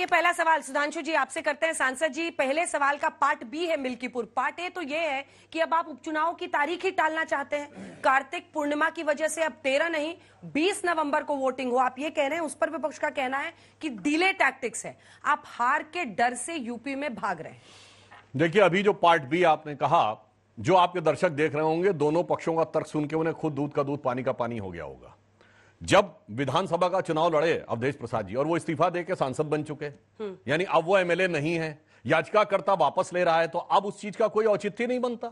देखिए, पहला सवाल सुधांशु जी आपसे करते हैं। सांसद जी, पहले सवाल का पार्ट बी है मिल्कीपुर। पार्ट ए तो ये है कि अब आप उपचुनाव की तारीख ही टालना चाहते हैं। कार्तिक पूर्णिमा की वजह से अब 13 नहीं 20 नवंबर को वोटिंग हो, आप ये कह रहे हैं। उस पर विपक्ष का कहना है कि डिले टैक्टिक्स है, आप हार के डर से यूपी में भाग रहे हैं। देखिए, अभी जो पार्ट बी आपने कहा, जो आपके दर्शक देख रहे होंगे, दोनों पक्षों का तर्क सुन के उन्हें खुद दूध का दूध पानी का पानी हो गया होगा। जब विधानसभा का चुनाव लड़े अवधेश प्रसाद जी, और वो इस्तीफा देके सांसद बन चुके, यानी अब वो एमएलए नहीं है, याचिकाकर्ता वापस ले रहा है, तो अब उस चीज का कोई औचित्य नहीं बनता।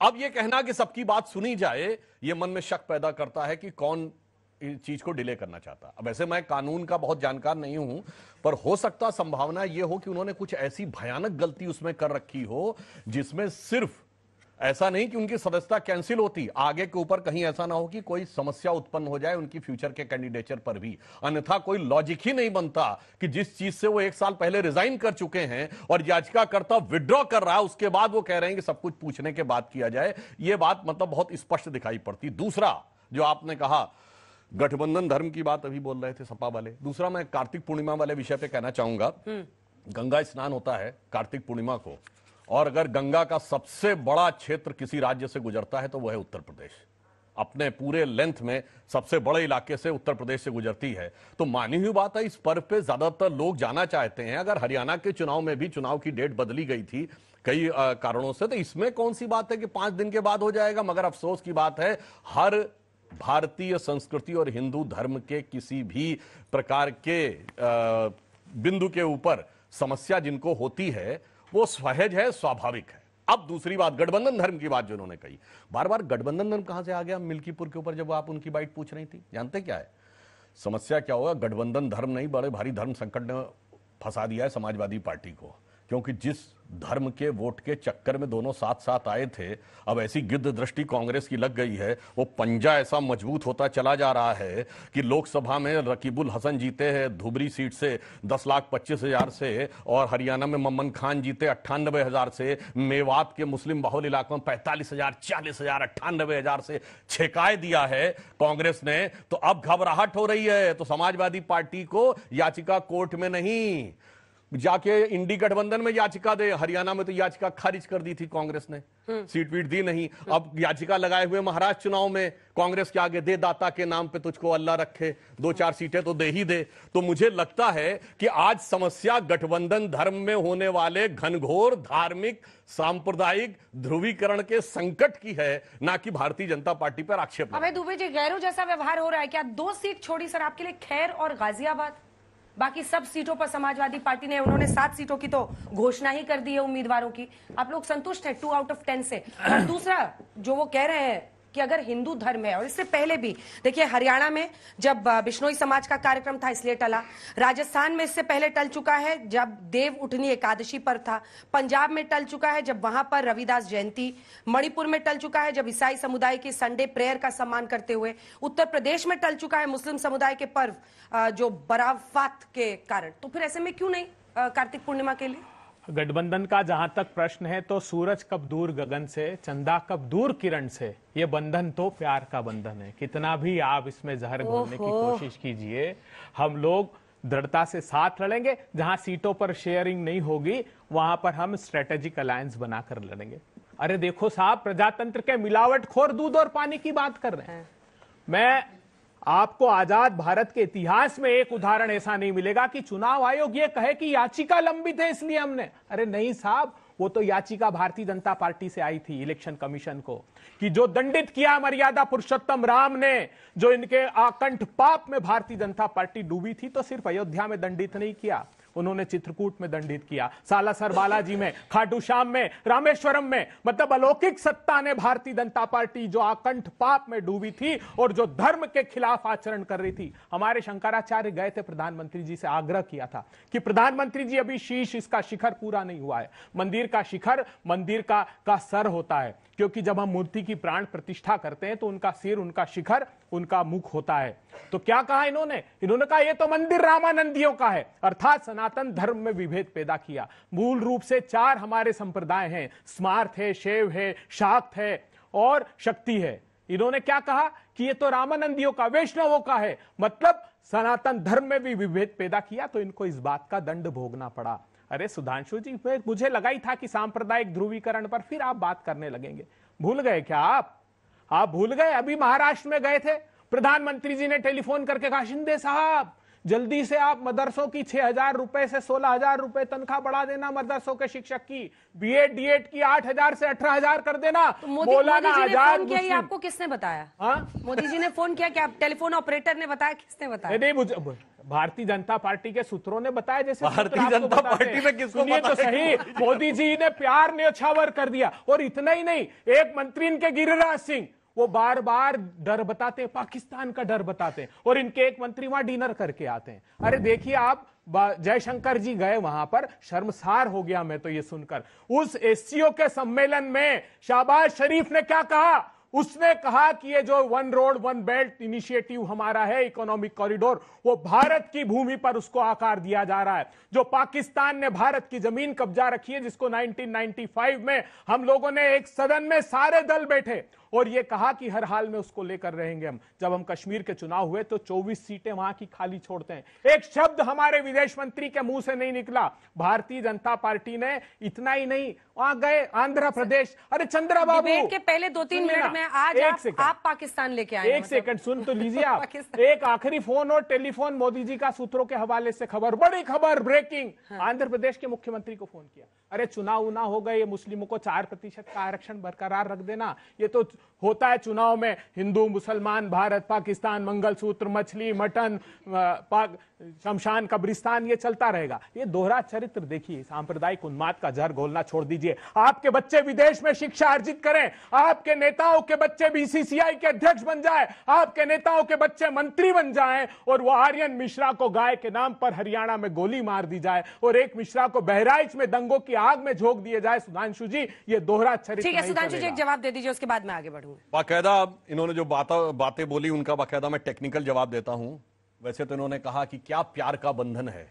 अब ये कहना कि सबकी बात सुनी जाए, ये मन में शक पैदा करता है कि कौन इस चीज को डिले करना चाहता। अब वैसे मैं कानून का बहुत जानकार नहीं हूं, पर हो सकता संभावना यह हो कि उन्होंने कुछ ऐसी भयानक गलती उसमें कर रखी हो जिसमें सिर्फ ऐसा नहीं कि उनकी सदस्यता कैंसिल होती, आगे के ऊपर कहीं ऐसा ना हो कि कोई समस्या उत्पन्न हो जाए उनकी फ्यूचर के कैंडिडेचर पर भी। अन्यथा कोई लॉजिक ही नहीं बनता कि जिस चीज से वो 1 साल पहले रिजाइन कर चुके हैं और याचिकाकर्ता विड्रॉ कर रहा है, उसके बाद वो कह रहे हैं कि सब कुछ पूछने के बाद किया जाए। ये बात मतलब बहुत स्पष्ट दिखाई पड़ती। दूसरा, जो आपने कहा गठबंधन धर्म की बात अभी बोल रहे थे सपा वाले, दूसरा मैं कार्तिक पूर्णिमा वाले विषय पे कहना चाहूंगा। गंगा स्नान होता है कार्तिक पूर्णिमा को, और अगर गंगा का सबसे बड़ा क्षेत्र किसी राज्य से गुजरता है तो वह है उत्तर प्रदेश। अपने पूरे लेंथ में सबसे बड़े इलाके से उत्तर प्रदेश से गुजरती है, तो मानी हुई बात है इस पर्व पे ज्यादातर लोग जाना चाहते हैं। अगर हरियाणा के चुनाव में भी चुनाव की डेट बदली गई थी कई कारणों से, तो इसमें कौन सी बात है कि 5 दिन के बाद हो जाएगा। मगर अफसोस की बात है, हर भारतीय संस्कृति और हिंदू धर्म के किसी भी प्रकार के बिंदु के ऊपर समस्या जिनको होती है वो सहज है, स्वाभाविक है। अब दूसरी बात, गठबंधन धर्म की बात जो उन्होंने कही, बार बार गठबंधन धर्म कहां से आ गया मिल्कीपुर के ऊपर जब आप उनकी बाइट पूछ रही थी? जानते क्या है समस्या क्या होगा? गठबंधन धर्म नहीं, बड़े भारी धर्म संकट ने फंसा दिया है समाजवादी पार्टी को, क्योंकि जिस धर्म के वोट के चक्कर में दोनों साथ साथ आए थे, अब ऐसी गिद्ध दृष्टि कांग्रेस की लग गई है, वो पंजा ऐसा मजबूत होता चला जा रहा है कि लोकसभा में रकीबुल हसन जीते हैं धुबरी सीट से 10,25,000 से, और हरियाणा में ममन खान जीते 98,000 से, मेवात के मुस्लिम बहुल इलाकों में 45,000, 40,000, 98,000 से छेकाए दिया है कांग्रेस ने। तो अब घबराहट हो रही है, तो समाजवादी पार्टी को याचिका कोर्ट में नहीं, जाके इंडी गठबंधन में याचिका दे। हरियाणा में तो याचिका खारिज कर दी थी कांग्रेस ने, सीट वीट दी नहीं। अब याचिका लगाए हुए महाराष्ट्र चुनाव में कांग्रेस के आगे, दे दाता के नाम पे तुझको अल्लाह रखे, 2-4 सीटें तो दे ही दे। तो मुझे लगता है कि आज समस्या गठबंधन धर्म में होने वाले घनघोर धार्मिक सांप्रदायिक ध्रुवीकरण के संकट की है, ना कि भारतीय जनता पार्टी पर आक्षेप। अबे दुबे जी, गैरों जैसा व्यवहार हो रहा है क्या? 2 सीट छोड़ी सर आपके लिए, खैर और गाजियाबाद, बाकी सब सीटों पर समाजवादी पार्टी ने, उन्होंने 7 सीटों की तो घोषणा ही कर दी है उम्मीदवारों की। आप लोग संतुष्ट हैं 2 आउट ऑफ 10 से? और दूसरा जो वो कह रहे हैं कि अगर हिंदू धर्म है, और इससे पहले भी देखिए हरियाणा में जब बिश्नोई समाज का कार्यक्रम था इसलिए टला, राजस्थान में इससे पहले टल चुका है जब देव उठनी एकादशी पर था, पंजाब में टल चुका है जब वहां पर रविदास जयंती, मणिपुर में टल चुका है जब ईसाई समुदाय की संडे प्रेयर का सम्मान करते हुए, उत्तर प्रदेश में टल चुका है मुस्लिम समुदाय के पर्व जो बराफात के कारण। तो फिर ऐसे में क्यों नहीं कार्तिक पूर्णिमा के लिए? गठबंधन का जहां तक प्रश्न है तो सूरज कब दूर गगन से, चंदा कब दूर किरण से, ये बंधन तो प्यार का बंधन है। कितना भी आप इसमें जहर घोलने की कोशिश कीजिए, हम लोग दृढ़ता से साथ लड़ेंगे। जहां सीटों पर शेयरिंग नहीं होगी वहां पर हम स्ट्रेटेजिक अलायंस बनाकर लड़ेंगे। अरे देखो साहब, प्रजातंत्र के मिलावटखोर दूध और पानी की बात कर रहे हैं। मैं आपको आजाद भारत के इतिहास में एक उदाहरण ऐसा नहीं मिलेगा कि चुनाव आयोग ये कहे कि याचिका लंबित है इसलिए हमने, अरे नहीं साहब, वो तो याचिका भारतीय जनता पार्टी से आई थी इलेक्शन कमीशन को, कि जो दंडित किया मर्यादा पुरुषोत्तम राम ने, जो इनके आकंठ पाप में भारतीय जनता पार्टी डूबी थी, तो सिर्फ अयोध्या में दंडित नहीं किया, उन्होंने चित्रकूट में दंडित किया, सालासर बालाजी में, खाटू श्याम में, रामेश्वरम में। मतलब अलौकिक सत्ता ने भारतीय जनता पार्टी जो आकंठ पाप में डूबी थी और जो धर्म के खिलाफ आचरण कर रही थी, हमारे शंकराचार्य गए थे प्रधानमंत्री जी से, आग्रह किया था कि प्रधानमंत्री जी अभी शीश, इसका शिखर पूरा नहीं हुआ है। मंदिर का शिखर मंदिर का सर होता है, क्योंकि जब हम मूर्ति की प्राण प्रतिष्ठा करते हैं तो उनका सिर, उनका शिखर, उनका मुख होता है। तो क्या कहा इन्होंने कहा ये तो मंदिर रामानंदियों का है, अर्थात सनातन धर्म में विभेद पैदा किया। मूल रूप से 4 हमारे संप्रदाय हैं, स्मार्त है, शैव है, शाक्त है और शक्ति है। इन्होंने क्या कहा कि ये तो रामानंदियों का, वैष्णवों का है। मतलब सनातन धर्म में भी विभेद पैदा किया तो इनको इस बात का दंड भोगना पड़ा। अरे सुधांशु जी, मुझे लगा ही था कि सांप्रदायिक ध्रुवीकरण पर फिर आप बात करने लगेंगे। भूल गए क्या आप भूल गए? अभी महाराष्ट्र में गए थे, प्रधानमंत्री जी ने टेलीफोन करके कहा, शिंदे साहब जल्दी से आप मदरसों की 6,000 रुपए से 16,000 रुपए तनख्वाह बढ़ा देना, मदरसों के शिक्षक की बीएड डीएड की 8,000 से 18,000 कर देना। तो मोदी जी ने फोन किया, ये आपको किसने बताया? मोदी जी ने फोन किया क्या? टेलीफोन ऑपरेटर ने बताया? किसने बताया? नहीं, मुझे भारतीय जनता पार्टी के सूत्रों ने बताया। जैसे भारतीय जनता पार्टी में किसको सुनिए तो सही, मोदी जी ने प्यार न्योछावर कर दिया। और इतना ही नहीं, एक मंत्री इनके गिरिराज सिंह, वो बार बार डर बताते हैं, पाकिस्तान का डर बताते हैं, और इनके एक मंत्री वहां डिनर करके आते हैं। अरे देखिए आप, जयशंकर जी गए वहां पर, शर्मसार हो गया मैं तो ये सुनकर। उस एससीओ के सम्मेलन में शहबाज शरीफ ने क्या कहा? उसने कहा कि ये जो one road one belt initiative हमारा है, इकोनॉमिक कॉरिडोर, वो भारत की भूमि पर उसको आकार दिया जा रहा है। जो पाकिस्तान ने भारत की जमीन कब्जा रखी है, जिसको 1995 में हम लोगों ने एक सदन में सारे दल बैठे और ये कहा कि हर हाल में उसको लेकर रहेंगे हम। जब हम कश्मीर के चुनाव हुए तो 24 सीटें वहां की खाली छोड़ते हैं। एक शब्द हमारे विदेश मंत्री के मुंह से नहीं निकला। भारतीय जनता पार्टी ने इतना ही नहीं, वहां गए आंध्र प्रदेश, अरे चंद्रा बाबू डिबेट के पहले 2-3 मिनट में आज आप पाकिस्तान लेके आए। एक सेकंड सुन तो लीजिए आप। एक आखिरी फोन और टेलीफोन मोदी जी का सूत्रों के हवाले से खबर, बड़ी खबर, ब्रेकिंग। आंध्र प्रदेश के मुख्यमंत्री को फोन किया, अरे चुनाव उना हो गए, मुस्लिमों को 4% का आरक्षण बरकरार रख देना। ये तो होता है चुनाव में, हिंदू मुसलमान, भारत पाकिस्तान, मंगलसूत्र, मछली, मटन, शमशान, कब्रिस्तान, ये चलता रहेगा। ये दोहरा चरित्र देखिए, सांप्रदायिक उन्माद का जहर घोलना छोड़ दीजिए। आपके बच्चे विदेश में शिक्षा अर्जित करें, आपके नेताओं के बच्चे बीसीसीआई के अध्यक्ष बन जाए, आपके नेताओं के बच्चे मंत्री बन जाएं, और वो आर्यन मिश्रा को गाय के नाम पर हरियाणा में गोली मार दी जाए, और एक मिश्रा को बहराइच में दंगों की आग में झोंक दिए जाए। सुधांशु जी, ये दोहरा चरित्र। ठीक है सुधांशु जी, एक जवाब दे दीजिए, उसके बाद मैं आगे बढ़ूंगा। बाकायदा इन्होंने जो बातें बोली, उनका बाकायदा मैं टेक्निकल जवाब देता हूं। वैसे तो इन्होंने कहा कि क्या प्यार का बंधन है।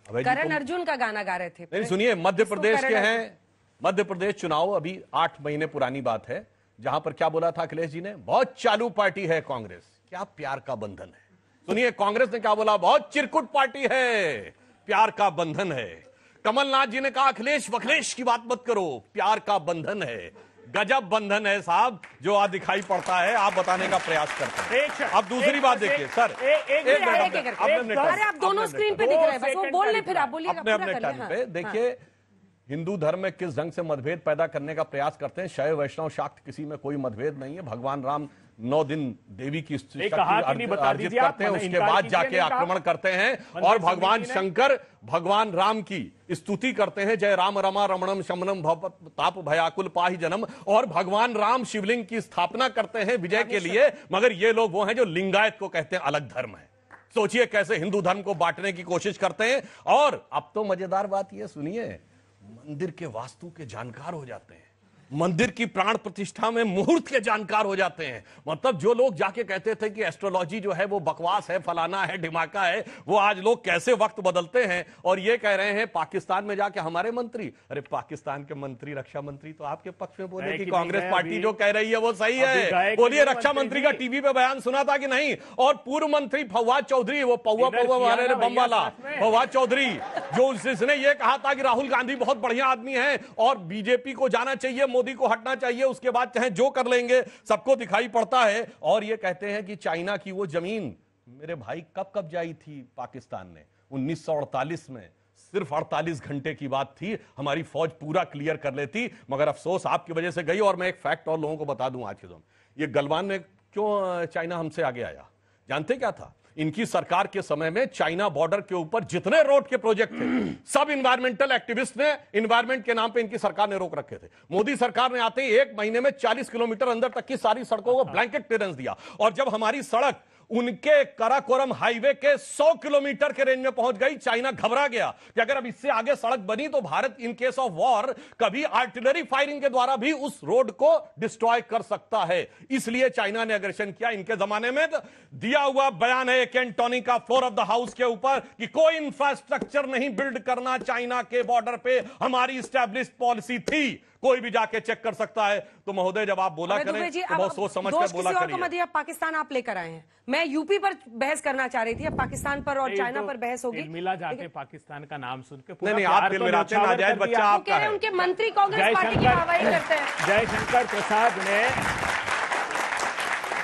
करण अर्जुन का गाना गा रहे थे। नहीं सुनिए, मध्य प्रदेश के हैं, मध्य प्रदेश चुनाव अभी 8 महीने पुरानी बात है, जहां पर क्या बोला था अखिलेश जी ने, बहुत चालू पार्टी है कांग्रेस, क्या प्यार का बंधन है। सुनिए कांग्रेस ने क्या बोला, बहुत चिरकुट पार्टी है, प्यार का बंधन है। कमलनाथ जी ने कहा अखिलेश वखलेश की बात मत करो, प्यार का बंधन है। गजब बंधन है साहब, जो आज दिखाई पड़ता है, आप बताने का प्रयास करते हैं। अब दूसरी बात देखिए सर, अरे आप दोनों स्क्रीन पे दिख रहे हैं, बस वो बोल ले, फिर आप बोलिए अपने टाइम पे। देखिए हिंदू धर्म में किस ढंग से मतभेद पैदा करने का प्रयास करते हैं। शैव वैष्णव शाक्त किसी में कोई मतभेद नहीं है। भगवान राम 9 दिन देवी की शक्ति अर्जित करते हैं, उसके बाद जाके आक्रमण करते हैं, और भगवान शंकर भगवान राम की स्तुति करते हैं, जय राम रमा रमणम शमनम भवत ताप भयाकुल पाहि जन्म, और भगवान राम शिवलिंग की स्थापना करते हैं विजय के लिए। मगर ये लोग वो हैं जो लिंगायत को कहते हैं अलग धर्म है। सोचिए कैसे हिंदू धर्म को बांटने की कोशिश करते हैं। और अब तो मजेदार बात यह सुनिए, मंदिर के वास्तु के जानकार हो जाते हैं, मंदिर की प्राण प्रतिष्ठा में मुहूर्त के जानकार हो जाते हैं। मतलब जो लोग जाके कहते थे कि एस्ट्रोलॉजी जो है वो बकवास है, फलाना है, ढिमाका है, वो आज लोग कैसे वक्त बदलते हैं और ये कह रहे हैं पाकिस्तान में जाके हमारे मंत्री, अरे पाकिस्तान के मंत्री, रक्षा मंत्री तो आपके पक्ष में बोले कि कांग्रेस पार्टी जो कह रही है वो सही है। बोलिए रक्षा मंत्री का टीवी पे बयान सुना था कि नहीं? और पूर्व मंत्री फवाद चौधरी, वो पौवा वाले बम वाला फवाद चौधरी, जो जिसने ये कहा था कि राहुल गांधी बहुत बढ़िया आदमी है और बीजेपी को जाना चाहिए, मोदी को हटना चाहिए, उसके बाद चाहे जो कर लेंगे, सबको दिखाई पड़ता है। और ये कहते हैं कि चाइना की वो जमीन मेरे भाई कब कब्जाई थी पाकिस्तान ने? 1948 में। सिर्फ 48 घंटे की बात थी, हमारी फौज पूरा क्लियर कर लेती, मगर अफसोस आपकी वजह से गई। और मैं एक फैक्ट और लोगों को बता दूं आज के दिन, ये गलवान में क्यों चाइना हमसे आगे आया, जानते क्या था? इनकी सरकार के समय में चाइना बॉर्डर के ऊपर जितने रोड के प्रोजेक्ट थे, सब इन्वायरमेंटल एक्टिविस्ट ने इन्वायरमेंट के नाम पे इनकी सरकार ने रोक रखे थे। मोदी सरकार ने आते ही 1 महीने में 40 किलोमीटर अंदर तक की सारी सड़कों को ब्लैंकेट क्लियरेंस दिया। और जब हमारी सड़क उनके कराकोरम हाईवे के 100 किलोमीटर के रेंज में पहुंच गई, चाइना घबरा गया कि अगर अब इससे आगे सड़क बनी तो Bharat in case of war कभी आर्टिलरी फायरिंग के द्वारा भी उस रोड को डिस्ट्रॉय कर सकता है। इसलिए चाइना ने अग्रेशन किया। इनके जमाने में दिया हुआ बयान है केंट टोनी का फ्लोर ऑफ द हाउस के ऊपर कि कोई इंफ्रास्ट्रक्चर नहीं बिल्ड करना चाइना के बॉर्डर पे, हमारी स्टैब्लिश पॉलिसी थी। कोई भी जाके चेक कर सकता है। तो महोदय जब आप बोला अबे करें दुबे जी, तो अब बहुत सोच समझ दोष कर बोला किसी और को मत करिए। दिए, अब पाकिस्तान आप लेकर आए हैं। मैं यूपी पर बहस करना चाह रही थी, अब पाकिस्तान पर और चाइना पर बहस होगी। मिला जाके पाकिस्तान का नाम सुन के नहीं, आप तिल मिलाते हैं, नाजायज बच्चा वो कह रहे हैं उनके मंत्री कांग्रेस पार्टी की वाहवाही करते हैं। जयशंकर प्रसाद ने,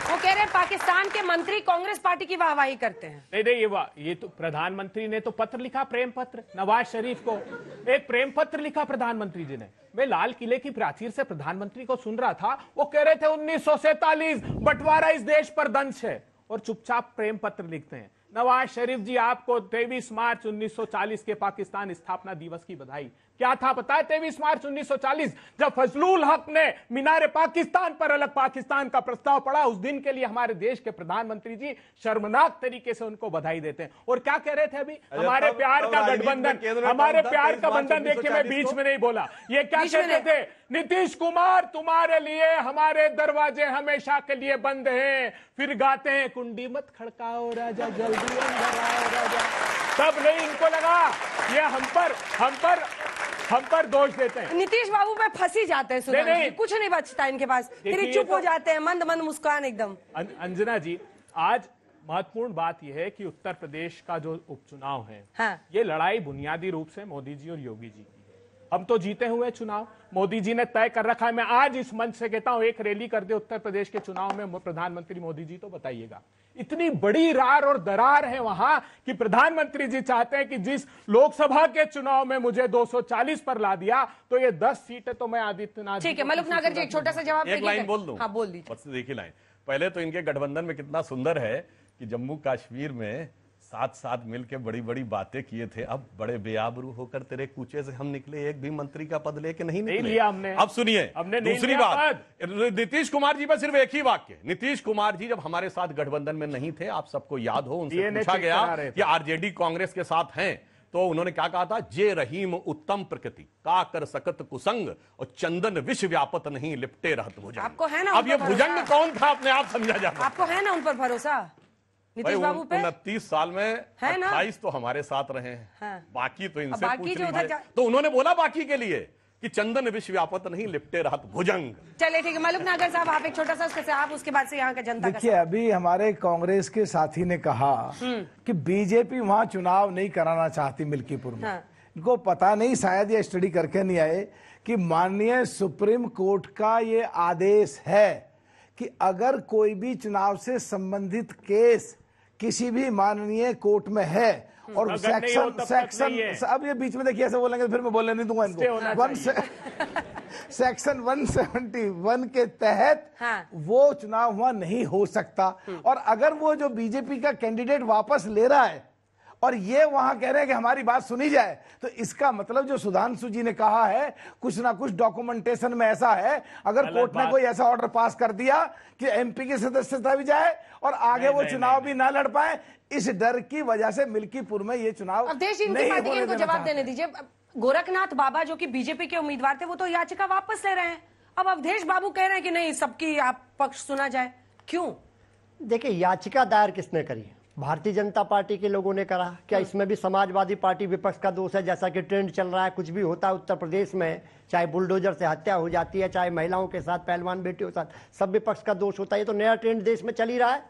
वो कह रहे हैं पाकिस्तान के मंत्री कांग्रेस पार्टी की वाहवाही करते हैं। नहीं, ये तो प्रधानमंत्री ने तो पत्र लिखा, प्रेम पत्र नवाज शरीफ को, एक प्रेम पत्र लिखा प्रधानमंत्री जी ने। मैं लाल किले की प्राचीर से प्रधानमंत्री को सुन रहा था, वो कह रहे थे 1947 बंटवारा इस देश पर दंश है, और चुपचाप प्रेम पत्र लिखते हैं। नवाज शरीफ जी, आपको 23 मार्च 1940 के पाकिस्तान स्थापना दिवस की बधाई। क्या था पता है? 23 मार्च 1940 जब फजलुल हक ने मीनार पाकिस्तान पर अलग पाकिस्तान का प्रस्ताव पड़ा, उस दिन के लिए हमारे देश के प्रधानमंत्री जी शर्मनाक तरीके से उनको बधाई देते हैं। और क्या कह रहे थे अभी? हमारे प्यार का गठबंधन, हमारे प्यार का बंधन। देखिए, मैं बीच में नहीं बोला। ये क्या कहते थे? नीतीश कुमार, तुम्हारे लिए हमारे दरवाजे हमेशा के लिए बंद हैं। फिर गाते हैं, कुंडी मत खड़काओ राजा, जल्दी अंदर आओ राजा। तब नहीं इनको लगा ये हम पर दोष देते हैं। नीतीश बाबू पे फंसी जाते हैं सुधांशु नहीं। जी, कुछ नहीं बचता इनके पास, फिर चुप हो जाते हैं, मंद मंद मुस्कान एकदम। अंजना जी, आज महत्वपूर्ण बात यह है कि उत्तर प्रदेश का जो उपचुनाव है, हाँ। ये लड़ाई बुनियादी रूप से मोदी जी और योगी जी की है। हम तो जीते हुए चुनाव, मोदी जी ने तय कर रखा है। मैं आज इस मंच से कहता हूं, एक रैली कर दे उत्तर प्रदेश के चुनाव में प्रधानमंत्री मोदी जी, तो बताइएगा। इतनी बड़ी रार और दरार है वहां कि प्रधानमंत्री जी चाहते हैं कि जिस लोकसभा के चुनाव में मुझे 240 पर ला दिया, तो ये 10 सीटें तो मैं आदित्यनाथ। ठीक है, मलुक नागर जी एक छोटा सा जवाब एक लाइन बोल दूं? हाँ, बोल दीजिए। बस देखिए लाइन। पहले तो इनके गठबंधन में कितना सुंदर है कि जम्मू कश्मीर में साथ साथ मिलकर बड़ी बड़ी बातें किए थे। अब बड़े बेआबरू होकर तेरे कूचे से हम निकले, एक भी मंत्री का पद लेके नहीं निकले। लिया हमने। अब सुनिए, हमने दूसरी बात, नीतीश कुमार जी पर सिर्फ एक ही वाक्य। नीतीश कुमार जी जब हमारे साथ गठबंधन में नहीं थे, आप सबको याद हो, उनसे पूछा गया कि आरजेडी कांग्रेस के साथ हैं, तो उन्होंने क्या कहा था? जे रहीम उत्तम प्रकृति का कर सकत कुसंग, और चंदन विश्व व्यापत नहीं लिपटे रहत भुजंग। आपको है ना अब ये भुजंग कौन था, अपने आप समझा जाता। आपको है ना उन पर भरोसा नीतीश बाबू पे? 29 साल में 28 तो हमारे साथ रहे हैं। हाँ। बाकी तो इनसे बाकी पूछ जो लीजिए। उधर तो उन्होंने बोला बाकी के लिए कि चंदन विश्व व्यापत नहीं लिपटे रहत भुजंग। चलिए ठीक है, मलुक नागर साहब आप एक छोटा सा उसके आप उसके बाद से यहाँ का जनता का। देखिए, अभी हमारे कांग्रेस के साथी ने कहा कि बीजेपी वहां चुनाव नहीं कराना चाहती मिल्कीपुर में। हाँ। इनको पता नहीं, शायद ये स्टडी करके नहीं आए कि माननीय सुप्रीम कोर्ट का ये आदेश है कि अगर कोई भी चुनाव से संबंधित केस किसी भी माननीय कोर्ट में है और सेक्शन अब ये बीच में देखिए ऐसे बोलेंगे तो फिर मैं बोलने नहीं दूंगा इनको। सेक्शन 171 के तहत वो चुनाव वहां नहीं हो सकता। और अगर वो जो बीजेपी का कैंडिडेट वापस ले रहा है और ये वहां कह रहे हैं कि हमारी बात सुनी जाए, तो इसका मतलब जो सुधांशु जी ने कहा है, कुछ ना कुछ डॉक्यूमेंटेशन में ऐसा है। अगर कोर्ट ने कोई ऐसा ऑर्डर पास कर दिया कि एमपी की सदस्यता भी जाए और आगे वो चुनाव भी ना लड़ पाए, इस डर की वजह से मिल्कीपुर में ये चुनाव अवधेश जी इनकी पार्टी के इनको जवाब देने दीजिए। गोरखनाथ बाबा जो कि बीजेपी के उम्मीदवार थे, वो तो याचिका वापस ले रहे हैं। अब अवधेश बाबू कह रहे हैं कि नहीं, सबकी आप पक्ष सुना जाए। क्यों? देखिए, याचिका दायर किसने करी? भारतीय जनता पार्टी के लोगों ने करा। क्या इसमें भी समाजवादी पार्टी विपक्ष का दोष है? जैसा कि ट्रेंड चल रहा है, कुछ भी होता है उत्तर प्रदेश में, चाहे बुलडोजर से हत्या हो जाती है, चाहे महिलाओं के साथ, पहलवान बेटियों के साथ, सब विपक्ष का दोष होता है। ये तो नया ट्रेंड देश में चल ही रहा है।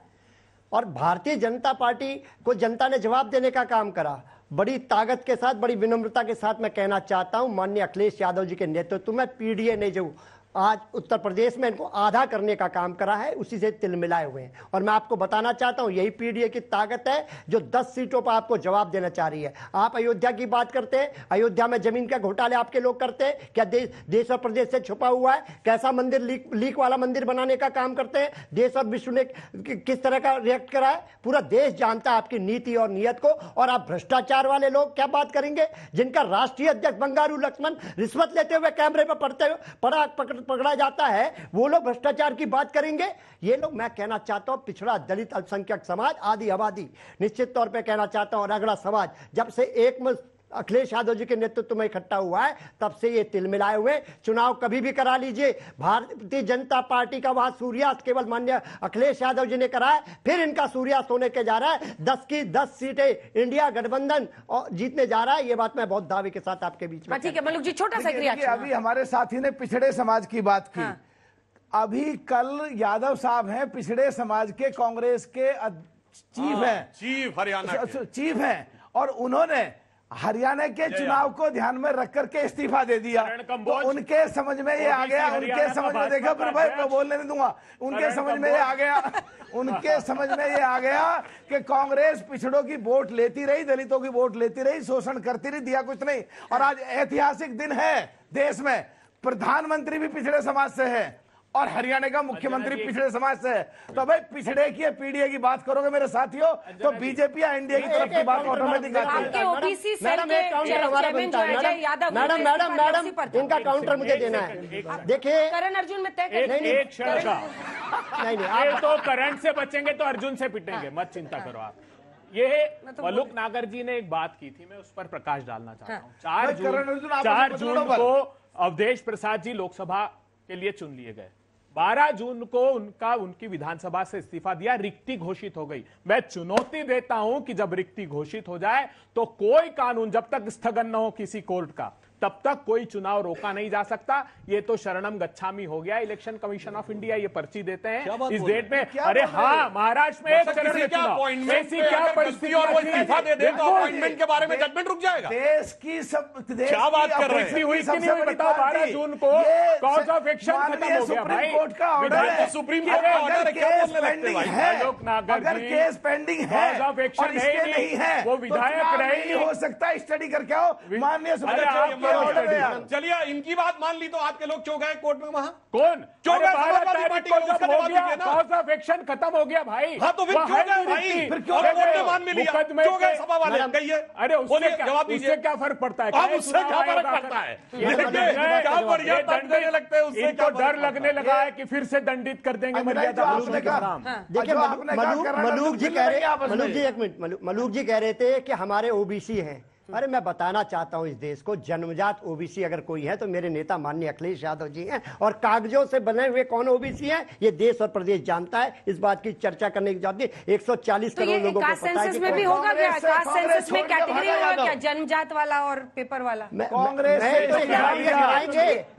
और भारतीय जनता पार्टी को जनता ने जवाब देने का काम करा। बड़ी ताकत के साथ, बड़ी विनम्रता के साथ मैं कहना चाहता हूं, माननीय अखिलेश यादव जी के नेतृत्व में पीडीए ने जो आज उत्तर प्रदेश में इनको आधा करने का काम करा है, उसी से तिल मिलाए हुए हैं। और मैं आपको बताना चाहता हूं, यही पीडीए की ताकत है जो 10 सीटों पर आपको जवाब देना चाह रही है। आप अयोध्या की बात करते हैं, अयोध्या में जमीन के घोटाले आपके लोग करते हैं। क्या देश और प्रदेश से छुपा हुआ है? कैसा मंदिर लीक वाला मंदिर बनाने का काम करते हैं? देश और विश्व ने किस तरह का रिएक्ट करा है? पूरा देश जानता है आपकी नीति और नीयत को। और आप भ्रष्टाचार वाले लोग क्या बात करेंगे, जिनका राष्ट्रीय अध्यक्ष बंगारू लक्ष्मण रिश्वत लेते हुए कैमरे पर पकड़ा जाता है, वो लोग भ्रष्टाचार की बात करेंगे? ये लोग, मैं कहना चाहता हूं, पिछड़ा दलित अल्पसंख्यक समाज, आदि आबादी, निश्चित तौर पे कहना चाहता हूं, और अगड़ा समाज, जब से अखिलेश यादव जी के नेतृत्व में इकट्ठा हुआ है, तब से ये तिलमिलाए हुए। चुनाव कभी भी करा लीजिए, भारतीय जनता पार्टी का वहां सूर्यास्त केवल माननीय अखिलेश यादव जी ने करा है, फिर इनका सूर्यास्त होने के जा रहा है। 10 की 10 सीटें इंडिया गठबंधन और जीतने जा रहा है। ये बात मैं बहुत दावे के साथ आपके बीच में। ठीक है मलूक जी, छोटा सा देखिए, अभी हमारे साथी ने पिछड़े समाज की बात की। हाँ। अभी कल यादव साहब हैं, पिछड़े समाज के कांग्रेस के चीफ हैं, चीफ हरियाणा चीफ हैं, और उन्होंने हरियाणा के चुनाव को ध्यान में रख करके इस्तीफा दे दिया। तो उनके समझ में ये आ गया, उनके समझ में, देखा फिर भाई मैं बोलने नहीं दूंगा, उनके समझ में ये आ गया, उनके समझ में ये आ गया कि कांग्रेस पिछड़ों की वोट लेती रही, दलितों की वोट लेती रही, शोषण करती रही, दिया कुछ नहीं। और आज ऐतिहासिक दिन है देश में, प्रधानमंत्री भी पिछड़े समाज से है और हरियाणा का मुख्यमंत्री पिछड़े समाज से है। तो भाई पिछड़े की पीडीए की बात करोगे मेरे साथियों, तो बीजेपी या एनडीए की तरफ की बात ऑटोमेटिक आती है। आपके ओबीसी सेल मैडम, के एक काउंटर हमारा बनता है। मैडम, इनका काउंटर मुझे देना है। देखिए, करण अर्जुन में तय कर एक क्षण का नहीं आप तो करंट से बचेंगे तो अर्जुन से पिटेंगे, मत चिंता करो आप। ये मलूक नागर जी ने एक बात की थी, मैं उस पर प्रकाश डालना चाहता हूँ। 4 जून को अवधेश प्रसाद जी लोकसभा के लिए चुन लिए गए। 12 जून को उनकी विधानसभा से इस्तीफा दिया, रिक्ति घोषित हो गई। मैं चुनौती देता हूं कि जब रिक्ति घोषित हो जाए तो कोई कानून जब तक स्थगन न हो किसी कोर्ट का, तब तक कोई चुनाव रोका नहीं जा सकता। ये तो शरणम गच्छामी हो गया। इलेक्शन कमीशन ऑफ इंडिया ये पर्ची देते हैं इस डेट में। अरे हाँ, महाराष्ट्र में एक चरण में चुनाव, ऐसी क्या परिस्थिति और वो इस्तीफा दे दे तो अपॉइंटमेंट के बारे में जजमेंट रुक जाएगा। देश की सब क्या बात कर रहे हैं? हुई कि नहीं बताओ। 12 जून को कॉज ऑफ एक्शन खत्म हो गया भाई। कोर्ट का ऑर्डर है, सुप्रीम कोर्ट का ऑर्डर है, क्या बोलने लगते भाई? अगर केस पेंडिंग है और इसके नहीं है, वो विधायक नहीं हो सकता, स्टडी करके आओ। माननीय सुप्रीम कोर्ट, चलिए इनकी बात मान ली तो आपके लोग क्यों गए कोर्ट में? वहां कौन? क्यों गए? 12 तारीख को जब उसका हो जवाब गया, दीजिए ना। कॉज ऑफ एक्शन खत्म हो गया भाई। हाँ तो फिर क्यों गए भाई? फिर क्यों कोर्ट ने मान भी लिया? क्यों गए सभा वाले? कहिए। अरे उससे क्या फर्क पड़ता है? अब उससे क्या फर्क पड़ता है? क्या बढ़िया दंड देने लगते हैं, उससे क्या डर लगने लगा है कि फिर से दंडित कर देंगे मर्यादा। देखिए, मलूक जी कह रहे, मलूक जी एक मिनट, मलूक जी कह रहे थे कि हमारे ओबीसी हैं। अरे मैं बताना चाहता हूं इस देश को, जन्मजात ओबीसी अगर कोई है तो मेरे नेता माननीय अखिलेश यादव जी हैं, और कागजों से बने हुए कौन ओबीसी हैं ये देश और प्रदेश जानता है। इस बात की चर्चा करने की जरूरत नहीं। 140 करोड़ लोगों को पता है। सेंसस में भी होगा क्या? कास्ट सेंसस में कैटेगरी होगा क्या? जन्मजात वाला और पेपर वाला? कांग्रेस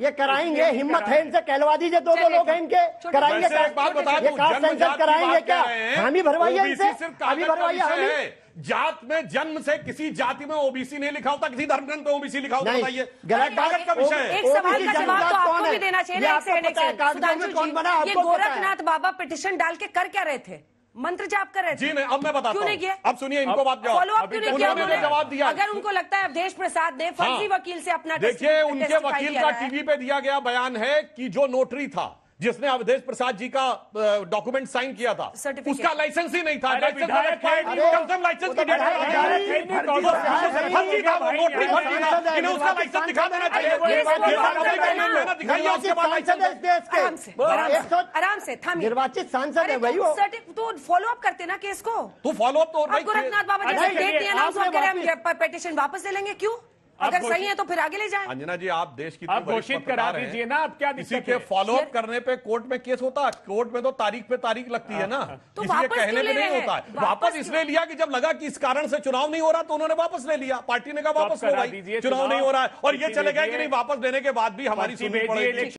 ये कराएंगे, हिम्मत है इनसे, कहलवा दीजिए। 2 लोग हैं इनके, कराएंगे। कास्ट सेंसस कराएंगे क्या? हामी भरवाइए इनसे, हामी भरवाइए, हामी। जात में जन्म से किसी जाति में ओबीसी नहीं लिखा होता, किसी धर्म ग्रंथ में ओबीसी लिखा होता। बताइए, कागज का विषय है। एक सवाल का जवाब तो आपको भी देना चाहिए ना। सुधांशु जी, ये गोरखनाथ बाबा पिटीशन डाल के कर क्या रहे थे? मंत्र जाप कर रहे थे? जी नहीं, अब मैं बताता हूं। क्यों नहीं किया? अब सुनिए, इनको बात जवाब, फॉलो अप क्यों नहीं किया उन्होंने? जवाब दिया। अगर उनको लगता है अवधेश प्रसाद ने फर्जी वकील से अपना देखिए, उनके वकील का टीवी पे दिया गया बयान है कि जो नोटरी था जिसने अवधेश प्रसाद जी का डॉक्यूमेंट साइन किया था, उसका लाइसेंस ही नहीं था। लाइसेंस की डेट उसका लाइसेंस दिखा देना चाहिए। आराम से थामिए। निर्वाचित सांसद है भाई वो। तो फॉलो अप करते ना केस को। तो फॉलो अप तो गोरखनाथ बाबा जैसे डेट नहीं अनाउंस करें, हम पिटीशन वापस ले लेंगे। क्यों? अगर सही है तो फिर आगे ले जाएं। अंजना जी, आप देश की आप घोषित करा दीजिए ना। अब क्या किसी के फॉलो अप करने पे कोर्ट में केस होता है? कोर्ट में तो तारीख पे तारीख लगती है ना, तो इसलिए कहने में नहीं होता है। वापस क्यों? इसलिए लिया कि जब लगा कि इस कारण से चुनाव नहीं हो रहा तो उन्होंने वापस ले लिया। पार्टी ने कहा वापस लो भाई, चुनाव नहीं हो रहा है, और ये चले गए कि नहीं, वापस लेने के बाद भी हमारी सुननी पड़ेगी।